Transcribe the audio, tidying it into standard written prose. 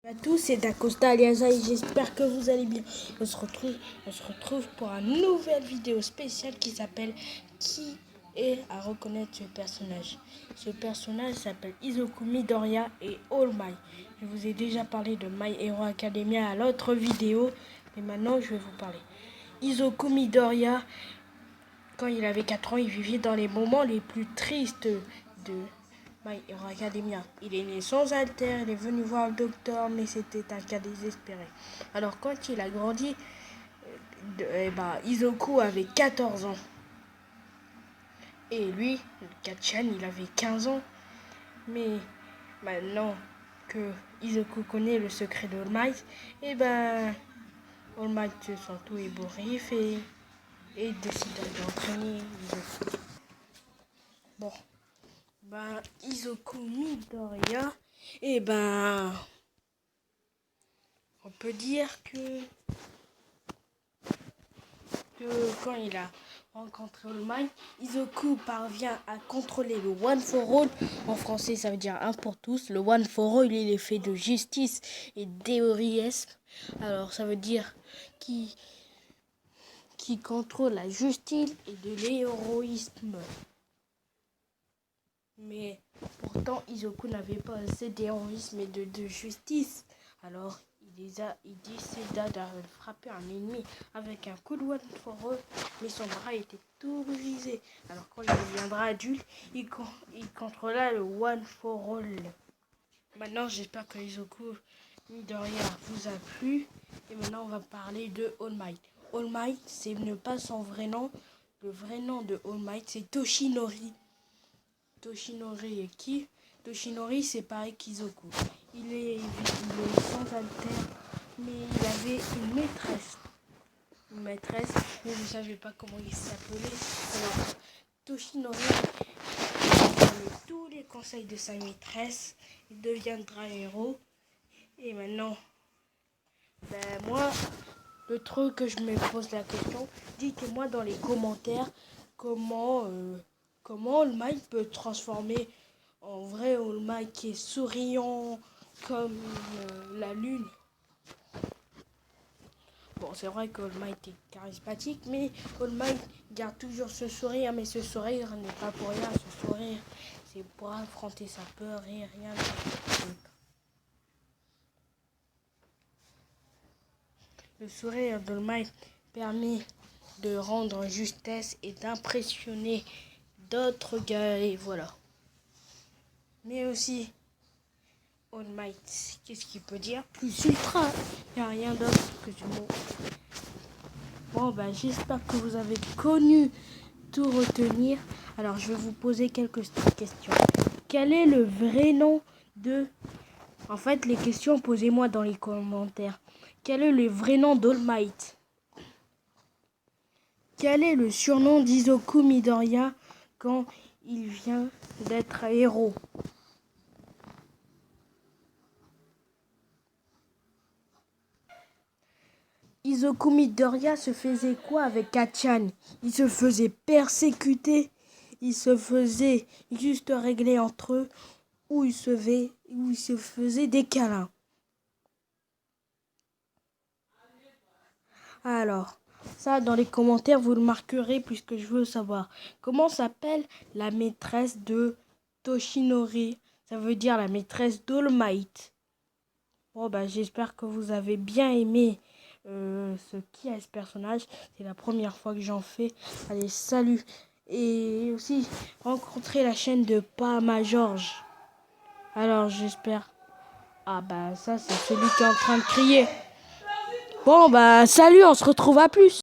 Bonjour à tous, c'est Dacosta Aliaza et j'espère que vous allez bien. On se retrouve pour une nouvelle vidéo spéciale qui s'appelle Qui est à reconnaître ce personnage. Ce personnage s'appelle Izuku Midoriya et All Might. Je vous ai déjà parlé de My Hero Academia à l'autre vidéo, mais maintenant je vais vous parler. Izuku Midoriya, quand il avait 4 ans, il vivait dans les moments les plus tristes de My Hero Academia. Il est né sans alter, il est venu voir le docteur, mais c'était un cas désespéré. Alors quand il a grandi, Izuku avait 14 ans. Et lui, Kachan, il avait 15 ans. Mais maintenant que Izuku connaît le secret d'All Might, All Might se sent tout ébouriffé et décide d'entraîner Izuku. Bon. Izuku Midoriya, on peut dire que quand il a rencontré All Might, Izuku parvient à contrôler le One for All. En français, ça veut dire un pour tous. Le One for All, il est fait de justice et d'héroïsme. Alors, ça veut dire qui contrôle la justice et de l'héroïsme. Mais pourtant, Izuku n'avait pas assez d'héroïsme et de justice. Alors, il décida de frapper un ennemi avec un coup de One for All, mais son bras était tout brisé. Alors, quand il deviendra adulte, il contrôlera le One for All. Maintenant, j'espère que Izuku Midoriya vous a plu. Et maintenant, on va parler de All Might. All Might, c'est pas son vrai nom. Le vrai nom de All Might, c'est Toshinori. Toshinori est qui? Toshinori, c'est pareil qu'Izuku. Il est sans alter, mais il avait une maîtresse. Mais je ne savais pas comment il s'appelait. Alors, Toshinori donne tous les conseils de sa maîtresse. Il deviendra héros. Et maintenant, moi, le truc que je me pose la question, dites-moi dans les commentaires comment All Might peut transformer en vrai All Might qui est souriant comme la lune. Bon, c'est vrai que All Might est charismatique, mais All Might garde toujours ce sourire, mais ce sourire n'est pas pour rien. Ce sourire, c'est pour affronter sa peur et rien d'autre. Le sourire d'All Might permet de rendre justesse et d'impressionner d'autres gars, et voilà. Mais aussi, All Might, qu'est-ce qu'il peut dire? Plus ultra, il n'y a rien d'autre que ce mot. Bon, j'espère que vous avez connu tout retenir. Alors, je vais vous poser quelques questions. Quel est le vrai nom de... En fait, les questions, posez-moi dans les commentaires. Quel est le vrai nom d'All Might? Quel est le surnom d'Izuku Midoriya quand il vient d'être héros? Izuku Midoriya se faisait quoi avec Kachan? Il se faisait persécuter, il se faisait juste régler entre eux, ou il se faisait des câlins. Alors, ça dans les commentaires vous le marquerez puisque je veux savoir. Comment s'appelle la maîtresse de Toshinori? Ça veut dire la maîtresse d'All Might. Bon, j'espère que vous avez bien aimé ce personnage. C'est la première fois que j'en fais. Allez, salut. Et aussi, rencontrer la chaîne de Pama George. Alors, j'espère. Ça, c'est celui qui est en train de crier. Bon, salut, on se retrouve à plus.